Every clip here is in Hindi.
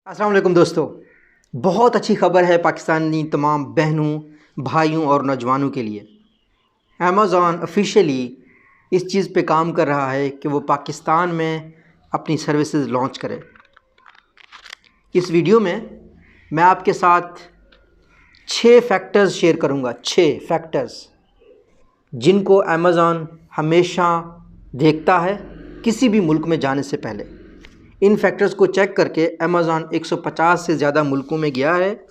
अस्सलाम वालेकुम दोस्तों। बहुत अच्छी खबर है पाकिस्तानी तमाम बहनों, भाइयों और नौजवानों के लिए। अमेज़ॉन ऑफिशियली इस चीज़ पे काम कर रहा है कि वो पाकिस्तान में अपनी सर्विसेज लॉन्च करे। इस वीडियो में मैं आपके साथ 6 फैक्टर्स शेयर करूँगा, 6 फैक्टर्स जिनको अमेज़ॉन हमेशा देखता है किसी भी मुल्क में जाने से पहले। इन फैक्टर्स को चेक करके अमेज़ॉन 150 से ज़्यादा मुल्कों में गया है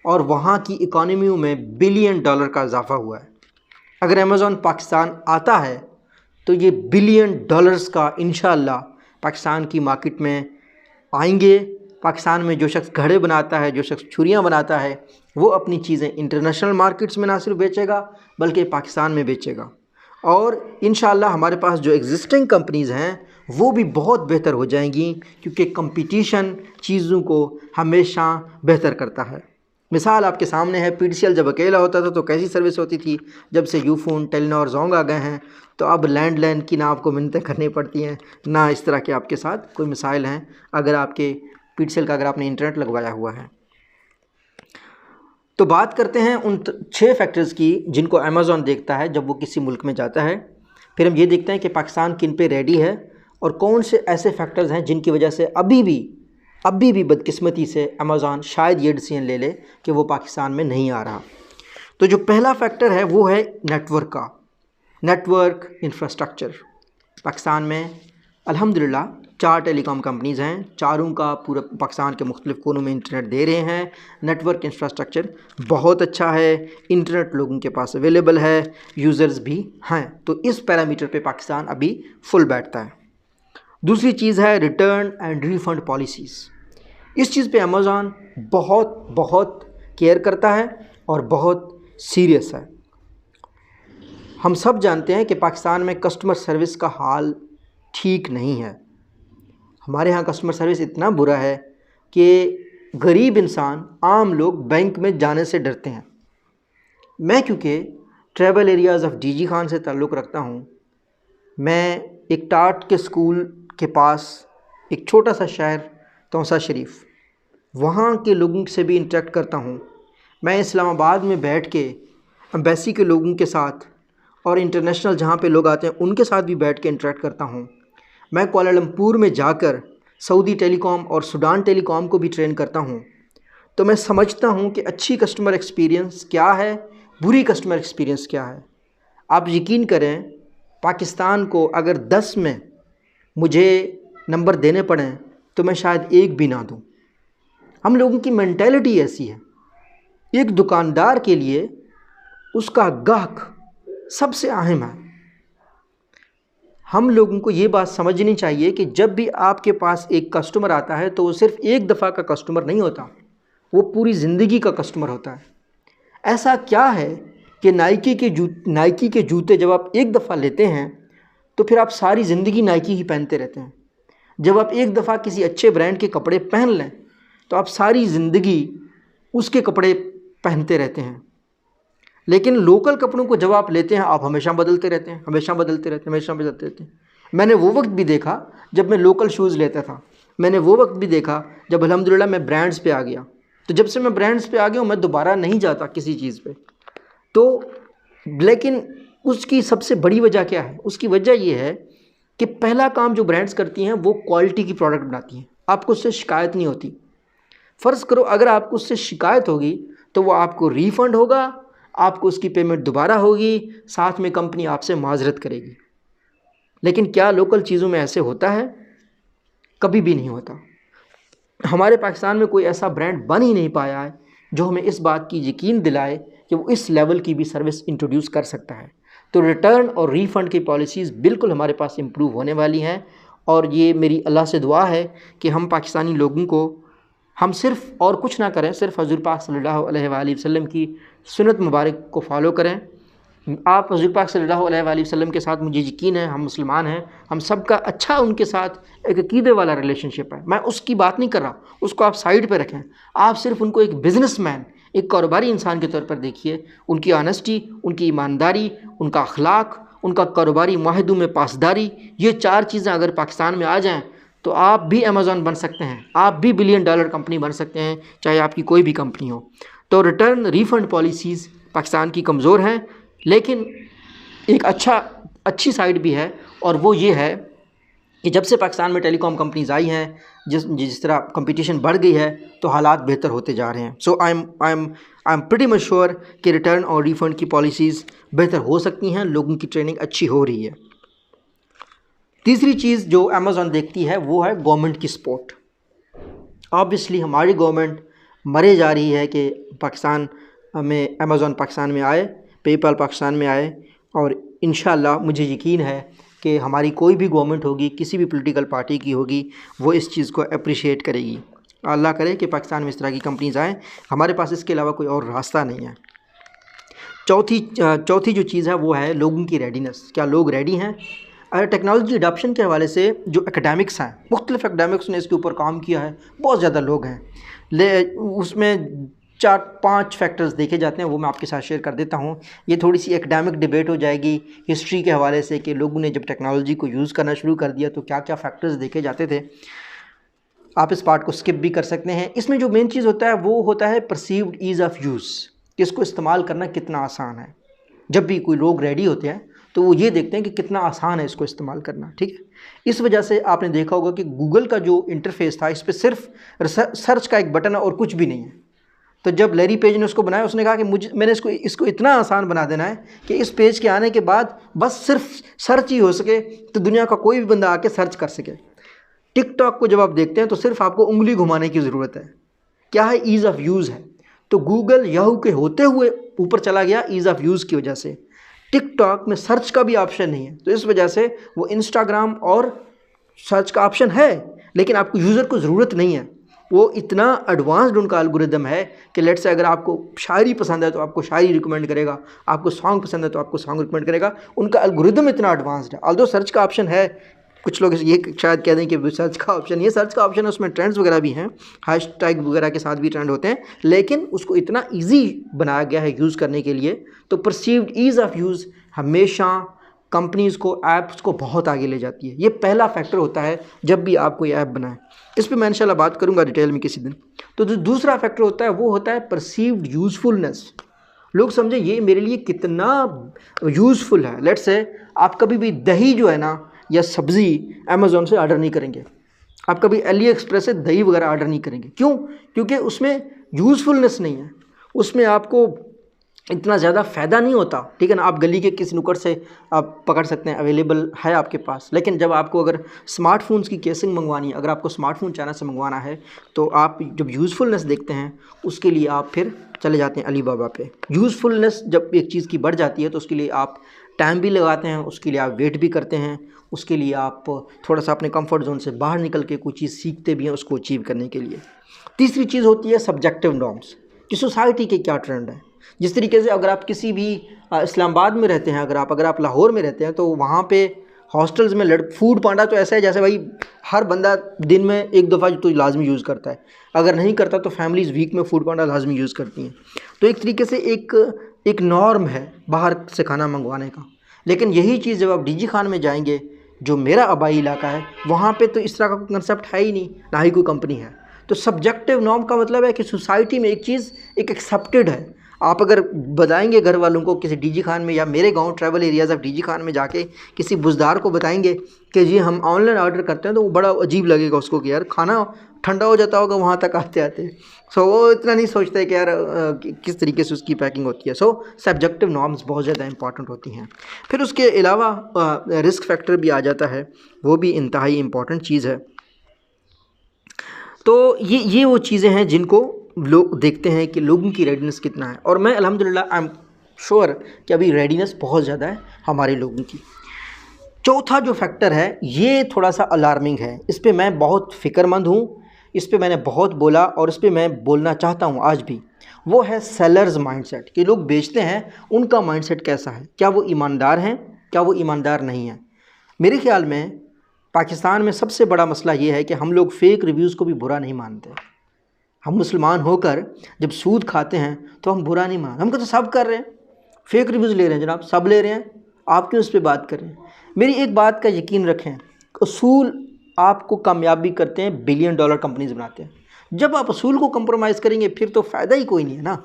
और वहाँ की इकॉनमियों में बिलियन डॉलर का इजाफ़ा हुआ है। अगर अमेज़ॉन पाकिस्तान आता है तो ये बिलियन डॉलर्स का इंशाअल्लाह पाकिस्तान की मार्केट में आएंगे। पाकिस्तान में जो शख्स घड़े बनाता है, जो शख्स छुरियाँ बनाता है, वो अपनी चीज़ें इंटरनेशनल मार्केट्स में ना सिर्फ बेचेगा बल्कि पाकिस्तान में बेचेगा। और इंशाअल्लाह हमारे पास जो एग्जिस्टिंग कंपनीज़ हैं वो भी बहुत बेहतर हो जाएंगी, क्योंकि कंपटीशन चीज़ों को हमेशा बेहतर करता है। मिसाल आपके सामने है, पीटीसीएल जब अकेला होता था तो कैसी सर्विस होती थी। जब से यूफोन, टेलीनॉर, जोंग आ गए हैं तो अब लैंडलाइन की ना आपको मिन्नतें करनी पड़ती हैं, ना इस तरह के आपके साथ कोई मिसाइल हैं। अगर आपके पीटीसीएल का अगर आपने इंटरनेट लगवाया हुआ है तो बात करते हैं उन 6 फैक्टर्स की जिनको अमेज़ॉन देखता है जब वो किसी मुल्क में जाता है। फिर हम ये देखते हैं कि पाकिस्तान किन पे रेडी है और कौन से ऐसे फैक्टर्स हैं जिनकी वजह से अभी भी बदकिस्मती से अमेज़ॉन शायद ये डिसीजन ले ले कि वो पाकिस्तान में नहीं आ रहा। तो जो पहला फैक्टर है वो है नेटवर्क का, नेटवर्क इंफ्रास्ट्रक्चर। पाकिस्तान में अल्हम्दुलिल्लाह 4 टेलीकॉम कंपनीज़ हैं, चारों का पूरा पाकिस्तान के मुख्तलिफ़ कोनों में इंटरनेट दे रहे हैं। नेटवर्क इंफ्रास्ट्रक्चर बहुत अच्छा है, इंटरनेट लोगों के पास अवेलेबल है, यूज़र्स भी हैं। तो इस पैरामीटर पे पाकिस्तान अभी फुल बैठता है। दूसरी चीज़ है रिटर्न एंड रिफ़ंड पॉलिसीज़। इस चीज़ पे अमेज़ॉन बहुत केयर करता है और बहुत सीरियस है। हम सब जानते हैं कि पाकिस्तान में कस्टमर सर्विस का हाल ठीक नहीं है। हमारे यहाँ कस्टमर सर्विस इतना बुरा है कि गरीब इंसान, आम लोग बैंक में जाने से डरते हैं। मैं क्योंकि travel areas of DG Khan से ताल्लुक़ रखता हूँ, मैं एक टाट के स्कूल के पास एक छोटा सा शहर तौसा शरीफ, वहाँ के लोगों से भी इंटरेक्ट करता हूँ। मैं इस्लामाबाद में बैठ के एम्बेसी के लोगों के साथ और इंटरनेशनल जहाँ पे लोग आते हैं उनके साथ भी बैठ के इंटरेक्ट करता हूँ। मैं कुआलालंपुर में जाकर सऊदी टेलीकॉम और सूडान टेलीकॉम को भी ट्रेन करता हूँ। तो मैं समझता हूँ कि अच्छी कस्टमर एक्सपीरियंस क्या है, बुरी कस्टमर एक्सपीरियंस क्या है। आप यकीन करें, पाकिस्तान को अगर 10 में मुझे नंबर देने पड़ें तो मैं शायद 1 भी ना दूँ। हम लोगों की मेंटालिटी ऐसी है। एक दुकानदार के लिए उसका ग्राहक सबसे अहम है। हम लोगों को ये बात समझनी चाहिए कि जब भी आपके पास एक कस्टमर आता है तो वो सिर्फ़ एक दफ़ा का कस्टमर नहीं होता, वो पूरी ज़िंदगी का कस्टमर होता है। ऐसा क्या है कि नाइकी के जूते जब आप एक दफ़ा लेते हैं तो फिर आप सारी ज़िंदगी नाइकी ही पहनते रहते हैं। जब आप एक दफ़ा किसी अच्छे ब्रांड के कपड़े पहन लें तो आप सारी ज़िंदगी उसके कपड़े पहनते रहते हैं। लेकिन लोकल कपड़ों को जब आप लेते हैं आप हमेशा बदलते रहते हैं। मैंने वो वक्त भी देखा जब मैं लोकल शूज़ लेता था, मैंने वो वक्त भी देखा जब अल्हम्दुलिल्लाह मैं ब्रांड्स पे आ गया। तो जब से मैं ब्रांड्स पे आ गया हूँ मैं दोबारा नहीं जाता किसी चीज़ पे। तो लेकिन उसकी सबसे बड़ी वजह क्या है? उसकी वजह ये है कि पहला काम जो ब्रांड्स करती हैं वो क्वालिटी की प्रोडक्ट बनाती हैं। आपको उससे शिकायत नहीं होती। फ़र्ज़ करो अगर आपको उससे शिकायत होगी तो वो आपको रिफ़ंड होगा, आपको उसकी पेमेंट दोबारा होगी, साथ में कंपनी आपसे माज़रत करेगी। लेकिन क्या लोकल चीज़ों में ऐसे होता है? कभी भी नहीं होता। हमारे पाकिस्तान में कोई ऐसा ब्रांड बन ही नहीं पाया है जो हमें इस बात की यकीन दिलाए कि वो इस लेवल की भी सर्विस इंट्रोड्यूस कर सकता है। तो रिटर्न और रिफ़ंड की पॉलिसीज़ बिल्कुल हमारे पास इम्प्रूव होने वाली हैं और ये मेरी अल्लाह से दुआ है कि हम पाकिस्तानी लोगों को, हम सिर्फ़ और कुछ ना करें, सिर्फ़ हज़ूर पाक सल्लल्लाहु अलैहि वसल्लम की सुन्नत मुबारक को फॉलो करें। आप हज़ूर पाक सल्लल्लाहु अलैहि वसल्लम के साथ मुझे यकीन है, हम मुसलमान हैं, हम सब का अच्छा उनके साथ एक अक़ीदे वाला रिलेशनशिप है। मैं उसकी बात नहीं कर रहा, उसको आप साइड पे रखें। आप सिर्फ उनको एक बिज़नेसमैन, एक कारोबारी इंसान के तौर पर देखिए। उनकी ऑनेस्टी, उनकी ईमानदारी, उनका अखलाक, उनका कारोबारी माहिदों में पासदारी, ये 4 चीज़ें अगर पाकिस्तान में आ जाएँ तो आप भी अमेज़ॉन बन सकते हैं, आप भी $1 बिलियन कंपनी बन सकते हैं, चाहे आपकी कोई भी कंपनी हो। तो रिटर्न रिफ़ंड पॉलिसीज़ पाकिस्तान की कमज़ोर हैं, लेकिन एक अच्छी साइड भी है, और वो ये है कि जब से पाकिस्तान में टेलीकॉम कंपनीज़ आई हैं, जिस तरह कंपटीशन बढ़ गई है, तो हालात बेहतर होते जा रहे हैं। So I am pretty much sure कि रिटर्न और रिफ़ंड की पॉलिसीज़ बेहतर हो सकती हैं, लोगों की ट्रेनिंग अच्छी हो रही है। तीसरी चीज़ जो अमेज़ॉन देखती है वो है गवर्नमेंट की सपोर्ट। ऑब्वियसली हमारी गवर्नमेंट मरे जा रही है कि पाकिस्तान में अमेज़ॉन पाकिस्तान में आए, पेपैल पाकिस्तान में आए, और इंशाअल्लाह मुझे यकीन है कि हमारी कोई भी गवर्नमेंट होगी, किसी भी पॉलिटिकल पार्टी की होगी, वो इस चीज़ को अप्रिशिएट करेगी। अल्लाह करे कि पाकिस्तान में इस तरह की कंपनीज़ आएँ, हमारे पास इसके अलावा कोई और रास्ता नहीं है। चौथी जो चीज़ है वो है लोगों की रेडीनेस। क्या लोग रेडी हैं? टेक्नोलॉजी अडॉप्शन के हवाले से जो एकेडमिक्स हैं, मुख्तलिफ एकेडमिक्स ने इसके ऊपर काम किया है, बहुत ज़्यादा लोग हैं। उसमें 4-5 फैक्टर्स देखे जाते हैं, वो मैं आपके साथ शेयर कर देता हूँ। ये थोड़ी सी एकेडमिक डिबेट हो जाएगी हिस्ट्री के हवाले से कि लोगों ने जब टेक्नोलॉजी को यूज़ करना शुरू कर दिया तो क्या क्या फैक्टर्स देखे जाते थे। आप इस पार्ट को स्किप भी कर सकते हैं। इसमें जो मेन चीज़ होता है वो होता है परसीव्ड ईज़ ऑफ़ यूज़, कि इसको इस्तेमाल करना कितना आसान है। जब भी कोई लोग रेडी होते हैं तो वो ये देखते हैं कि कितना आसान है इसको इस्तेमाल करना, ठीक है। इस वजह से आपने देखा होगा कि गूगल का जो इंटरफेस था, इस पर सिर्फ सर्च का एक बटन है और कुछ भी नहीं है। तो जब लैरी पेज ने उसको बनाया, उसने कहा कि मैंने इसको इतना आसान बना देना है कि इस पेज के आने के बाद बस सिर्फ सर्च ही हो सके, तो दुनिया का कोई भी बंदा आके सर्च कर सके। टिकटॉक को जब आप देखते हैं तो सिर्फ आपको उंगली घुमाने की ज़रूरत है। क्या है? ईज़ ऑफ़ यूज़ है। तो गूगल याहू के होते हुए ऊपर चला गया ईज़ ऑफ़ यूज़ की वजह से। टिकटॉक में सर्च का भी ऑप्शन नहीं है, तो इस वजह से वो इंस्टाग्राम और सर्च का ऑप्शन है, लेकिन आपको यूज़र को ज़रूरत नहीं है। वो इतना एडवांस्ड उनका एल्गोरिदम है कि लेट्स से अगर आपको शायरी पसंद है तो आपको शायरी रिकमेंड करेगा, आपको सॉन्ग पसंद है तो आपको सॉन्ग रिकमेंड करेगा। उनका एल्गोरिदम इतना एडवांस्ड है। ऑल्दो सर्च का ऑप्शन है, कुछ लोग ये शायद कह दें कि सर्च का ऑप्शन, ये सर्च का ऑप्शन है, उसमें ट्रेंड्स वगैरह भी हैं, हैशटैग वगैरह के साथ भी ट्रेंड होते हैं, लेकिन उसको इतना ईजी बनाया गया है यूज़ करने के लिए। तो परसीव्ड ईज़ ऑफ़ यूज़ हमेशा कंपनीज़ को, ऐप्स को बहुत आगे ले जाती है। ये पहला फैक्टर होता है जब भी आप कोई ऐप बनाएं। इस पर मैं इंशाल्लाह बात करूंगा डिटेल में किसी दिन। तो जो दूसरा फैक्टर होता है वो होता है परसीव्ड यूज़फुलनेस। लोग समझे ये मेरे लिए कितना यूज़फुल है। लेट्स से आप कभी भी दही जो है ना या सब्ज़ी अमेज़ॉन से ऑर्डर नहीं करेंगे, आप कभी अली एक्सप्रेस से दही वगैरह ऑर्डर नहीं करेंगे। क्यों? क्योंकि उसमें यूज़फुलनेस नहीं है, उसमें आपको इतना ज़्यादा फ़ायदा नहीं होता, ठीक है ना। आप गली के किसी नुक्कड़ से आप पकड़ सकते हैं, अवेलेबल है आपके पास। लेकिन जब आपको अगर स्मार्टफोन्स की केसिंग मंगवानी है, अगर आपको स्मार्टफोन चाइना से मंगवाना है, तो आप जब यूज़फुलनेस देखते हैं उसके लिए आप फिर चले जाते हैं अली बाबा पे। यूज़फुलनेस जब एक चीज़ की बढ़ जाती है तो उसके लिए आप टाइम भी लगाते हैं, उसके लिए आप वेट भी करते हैं, उसके लिए आप थोड़ा सा अपने कंफर्ट जोन से बाहर निकल के कोई चीज़ सीखते भी हैं उसको अचीव करने के लिए। तीसरी चीज़ होती है सब्जेक्टिव नॉर्म्स, कि सोसाइटी के क्या ट्रेंड है। जिस तरीके से अगर आप किसी भी इस्लामाबाद में रहते हैं, अगर आप लाहौर में रहते हैं, तो वहाँ पे हॉस्टल्स में फूड पांडा तो ऐसा है जैसे भाई हर बंदा दिन में एक दफ़ा तो लाजमी यूज़ करता है, अगर नहीं करता तो फैमिलीज़ वीक में फूड पांडा लाजमी यूज़ करती हैं। तो एक तरीके से एक नॉर्म है बाहर से खाना मंगवाने का। लेकिन यही चीज़ जब आप डीजी खान में जाएंगे, जो मेरा आबाई इलाका है, वहाँ पे तो इस तरह का कोई कंसेप्ट है ही नहीं, ना ही कोई कंपनी है। तो सब्जेक्टिव नॉर्म का मतलब है कि सोसाइटी में एक चीज़ एक एक्सेप्टेड है। आप अगर बताएंगे घर वालों को किसी डीजी खान में, या मेरे गांव travel areas of DG Khan में जाके किसी बुज़दार को बताएंगे कि जी हम ऑनलाइन ऑर्डर करते हैं, तो वो बड़ा अजीब लगेगा उसको कि यार खाना ठंडा हो जाता होगा वहाँ तक आते आते। सो वो इतना नहीं सोचते कि यार किस तरीके से उसकी पैकिंग होती है। सो सब्जेक्टिव नॉर्म्स बहुत ज़्यादा इंपॉर्टेंट होती हैं। फिर उसके अलावा रिस्क फैक्टर भी आ जाता है, वो भी इंतहाई इम्पॉर्टेंट चीज़ है। तो ये वो चीज़ें हैं जिनको लोग देखते हैं कि लोगों की रेडीनेस कितना है। और मैं अल्हम्दुलिल्लाह आई एम श्योर कि अभी रेडीनेस बहुत ज़्यादा है हमारे लोगों की। चौथा जो फैक्टर है ये थोड़ा सा अलार्मिंग है, इस पे मैं बहुत फ़िक्रमंद हूँ, इस पे मैंने बहुत बोला और इस पे मैं बोलना चाहता हूँ आज भी। वो है सेलर्स माइंडसेट, कि लोग बेचते हैं उनका माइंडसेट कैसा है, क्या वो ईमानदार हैं, क्या वो ईमानदार नहीं हैं। मेरे ख्याल में पाकिस्तान में सबसे बड़ा मसला ये है कि हम लोग फेक रिव्यूज़ को भी बुरा नहीं मानते। हम मुसलमान होकर जब सूद खाते हैं तो हम बुरा नहीं मानते, हम कहते सब कर रहे हैं, फेक रिव्यूज़ ले रहे हैं जनाब, सब ले रहे हैं, आप क्यों उस पर बात कर रहे हैं। मेरी एक बात का यकीन रखें, उसूल आपको कामयाब भी करते हैं, बिलियन डॉलर कंपनीज बनाते हैं। जब आप असूल को कंप्रोमाइज़ करेंगे फिर तो फ़ायदा ही कोई नहीं है ना।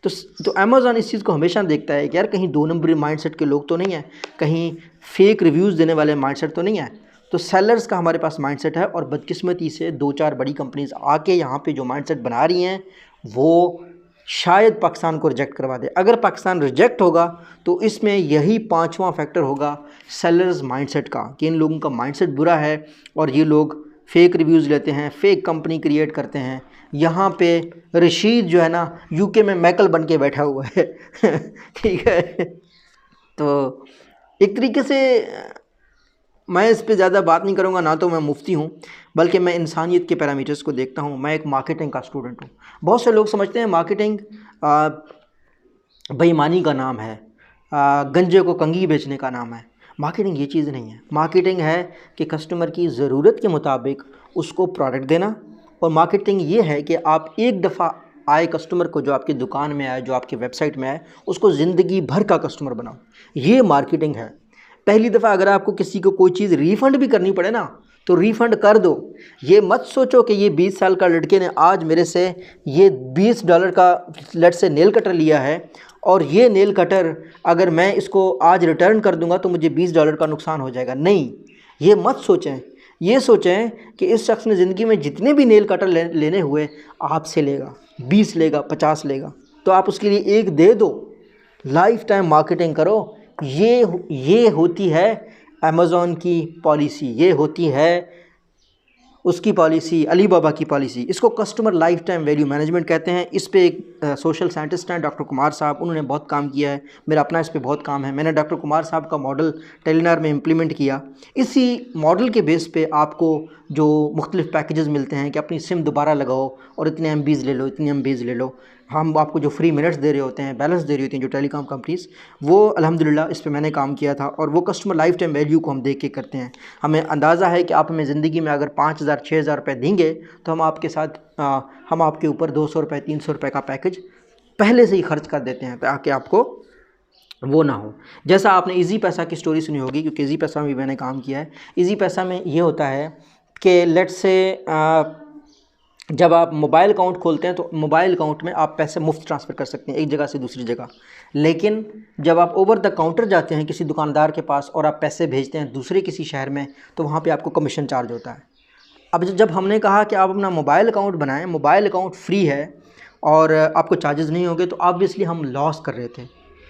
तो अमेज़ॉन इस चीज़ को हमेशा देखता है कि यार कहीं 2 नंबरी माइंडसेट के लोग तो नहीं हैं, कहीं फेक रिव्यूज़ देने वाले माइंडसेट तो नहीं है। तो सेलर्स का हमारे पास माइंडसेट है, और बदकिस्मती से 2-4 बड़ी कंपनीज आके यहाँ पे जो माइंडसेट बना रही हैं वो शायद पाकिस्तान को रिजेक्ट करवा दे। अगर पाकिस्तान रिजेक्ट होगा तो इसमें यही 5वां फैक्टर होगा सेलर्स माइंडसेट का, कि इन लोगों का माइंडसेट बुरा है और ये लोग फेक रिव्यूज़ लेते हैं, फेक कंपनी क्रिएट करते हैं। यहाँ पे रशीद जो है ना यूके में मैकल बन के बैठा हुआ है ठीक है। तो एक तरीके से मैं इस पे ज़्यादा बात नहीं करूँगा, ना तो मैं मुफ्ती हूँ, बल्कि मैं इंसानियत के पैरामीटर्स को देखता हूँ। मैं एक मार्केटिंग का स्टूडेंट हूँ। बहुत से लोग समझते हैं मार्केटिंग बेईमानी का नाम है, गंजे को कंघी बेचने का नाम है। मार्केटिंग ये चीज़ नहीं है। मार्केटिंग है कि कस्टमर की ज़रूरत के मुताबिक उसको प्रोडक्ट देना, और मार्केटिंग ये है कि आप एक दफ़ा आए कस्टमर को, जो आपकी दुकान में आए, जो आपकी वेबसाइट में आए, उसको ज़िंदगी भर का कस्टमर बनाओ। ये मार्केटिंग है। पहली दफ़ा अगर आपको किसी को कोई चीज़ रिफ़ंड भी करनी पड़े ना, तो रिफ़ंड कर दो। ये मत सोचो कि ये 20 साल का लड़के ने आज मेरे से ये $20 का लेट से नेल कटर लिया है, और ये नेल कटर अगर मैं इसको आज रिटर्न कर दूंगा तो मुझे $20 का नुकसान हो जाएगा। नहीं, ये मत सोचें। ये सोचें कि इस शख्स ने ज़िंदगी में जितने भी नेल कटर लेने हुए आपसे लेगा, 20 लेगा, 50 लेगा, तो आप उसके लिए एक दे दो। लाइफ टाइम मार्केटिंग करो। ये होती है अमेज़ॉन की पॉलिसी, ये होती है उसकी पॉलिसी, अली बाबा की पॉलिसी। इसको customer life time value management कहते हैं। इस पे एक सोशल साइंटिस्ट हैं डॉक्टर कुमार साहब, उन्होंने बहुत काम किया है। मेरा अपना इस पे बहुत काम है। मैंने डॉक्टर कुमार साहब का मॉडल टेलीनॉर में इम्प्लीमेंट किया। इसी मॉडल के बेस पे आपको जो मुख्तलिफ पैकेजेस मिलते हैं कि अपनी सिम दोबारा लगाओ और इतने MBs ले लो, इतने MBs ले लो। हम आपको जो फ्री मिनट्स दे रहे होते हैं, बैलेंस दे रही होती हैं जो टेलीकॉम कंपनीज़, वो अल्हम्दुलिल्लाह इस पे मैंने काम किया था। और वो कस्टमर लाइफ टाइम वैल्यू को हम देख के करते हैं। हमें अंदाज़ा है कि आप हमें ज़िंदगी में अगर 5,000-6,000 रुपये देंगे तो हम आपके साथ हम आपके ऊपर 200 रुपये 300 रुपये का पैकेज पहले से ही खर्च कर देते हैं ताकि आपको वो ना हो। जैसा आपने ईजी पैसा की स्टोरी सुनी होगी, क्योंकि ईजी पैसा में भी मैंने काम किया है। ईजी पैसा में ये होता है कि लेट्स से जब आप मोबाइल अकाउंट खोलते हैं तो मोबाइल अकाउंट में आप पैसे मुफ्त ट्रांसफ़र कर सकते हैं एक जगह से दूसरी जगह। लेकिन जब आप ओवर द काउंटर जाते हैं किसी दुकानदार के पास और आप पैसे भेजते हैं दूसरे किसी शहर में, तो वहाँ पे आपको कमीशन चार्ज होता है। अब जब हमने कहा कि आप अपना मोबाइल अकाउंट बनाएं, मोबाइल अकाउंट फ्री है और आपको चार्जेस नहीं होंगे, तो ऑब्वियसली हम लॉस कर रहे थे।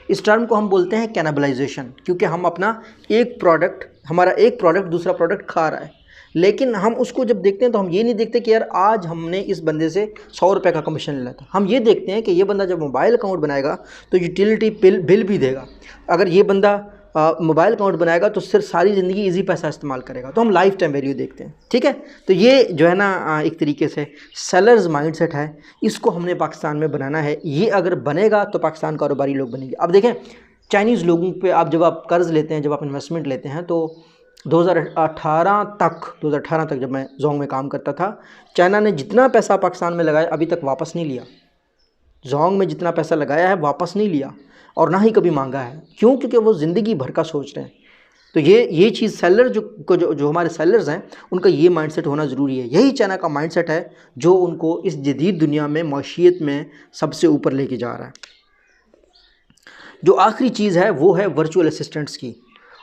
इस टर्म को हम बोलते हैं कैनिबलाइजेशन, क्योंकि हम अपना हमारा एक प्रोडक्ट दूसरा प्रोडक्ट खा रहा है। लेकिन हम उसको जब देखते हैं तो हम ये नहीं देखते कि यार आज हमने इस बंदे से 100 रुपये का कमीशन ले लिया था। हम ये देखते हैं कि ये बंदा जब मोबाइल अकाउंट बनाएगा तो यूटिलिटी बिल भी देगा। अगर ये बंदा मोबाइल अकाउंट बनाएगा तो सिर्फ सारी ज़िंदगी इजी पैसा इस्तेमाल करेगा। तो हम लाइफ टाइम वैल्यू देखते हैं, ठीक है। तो ये जो है ना एक तरीके से सेलर्स माइंडसेट है, इसको हमने पाकिस्तान में बनाना है। ये अगर बनेगा तो पाकिस्तान कारोबारी लोग बनेंगे। अब देखें चाइनीज़ लोगों पे आप जब आप कर्ज़ लेते हैं, जब आप इन्वेस्टमेंट लेते हैं, तो 2018 तक जब मैं जोंग में काम करता था, चाइना ने जितना पैसा पाकिस्तान में लगाया अभी तक वापस नहीं लिया। जोंग में जितना पैसा लगाया है वापस नहीं लिया और ना ही कभी मांगा है। क्यों? क्योंकि वो ज़िंदगी भर का सोच रहे हैं। तो ये चीज़ सेलर जो हमारे सेलर्स हैं उनका ये माइंडसेट होना ज़रूरी है। यही चाइना का माइंडसेट है जो उनको इस जदीद दुनिया में माशियत में सबसे ऊपर लेके जा रहा है। जो आखिरी चीज़ है वो है वर्चुअल असिस्टेंट्स की,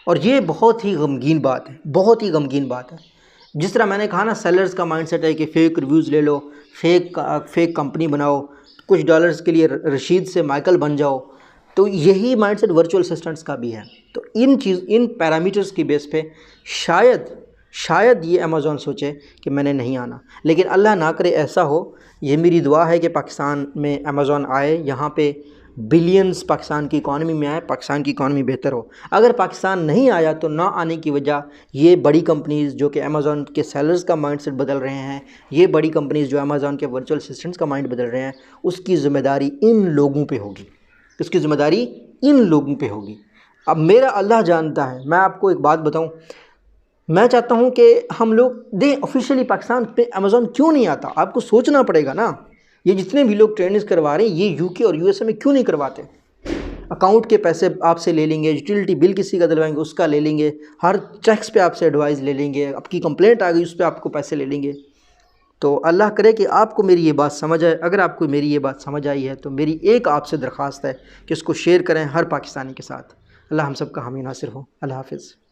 और ये बहुत ही गमगीन बात है, बहुत ही गमगीन बात है। जिस तरह मैंने कहा ना, सेलर्स का माइंडसेट है कि फ़ेक रिव्यूज़ ले लो, फेक कंपनी बनाओ, कुछ डॉलर्स के लिए रशीद से माइकल बन जाओ। तो यही माइंडसेट वर्चुअल असिस्टेंट्स का भी है। तो इन पैरामीटर्स की बेस पे शायद ये अमेज़ॉन सोचे कि मैंने नहीं आना, लेकिन अल्लाह ना करे ऐसा हो। ये मेरी दुआ है कि पाकिस्तान में अमेज़ॉन आए, यहाँ पे बिलियंस पाकिस्तान की इकॉनमी में आए, पाकिस्तान की इकॉनमी बेहतर हो। अगर पाकिस्तान नहीं आया तो ना आने की वजह ये बड़ी कंपनीज़ जो कि अमेज़ॉन के सेलर्स का माइंडसेट बदल रहे हैं, ये बड़ी कंपनीज़ जो अमेज़ॉन के वर्चुअल असिस्टेंट्स का माइंड बदल रहे हैं, उसकी ज़िम्मेदारी इन लोगों पे होगी। उसकी ज़िम्मेदारी इन लोगों पे होगी। अब मेरा अल्लाह जानता है, मैं आपको एक बात बताऊं, मैं चाहता हूं कि हम लोग दें ऑफिशियली पाकिस्तान पे अमेज़ॉन क्यों नहीं आता। आपको सोचना पड़ेगा ना, ये जितने भी लोग ट्रेनिंग्स करवा रहे हैं ये यूके और यूएसए में क्यों नहीं करवाते। अकाउंट के पैसे आपसे ले लेंगे, यूटिलिटी बिल किसी का दिलवाएंगे उसका ले लेंगे, हर टैक्स पे आपसे एडवाइस ले लेंगे, आपकी कंप्लेंट आ गई उस पर आपको पैसे ले लेंगे। तो अल्लाह करे कि आपको मेरी ये बात समझ आए। अगर आपको मेरी ये बात समझ आई है तो मेरी एक आपसे दरख्वास्त है कि उसको शेयर करें हर पाकिस्तानी के साथ। अल्लाह हम सब का हामी नासिर हो। अल्लाह हाफ़िज़।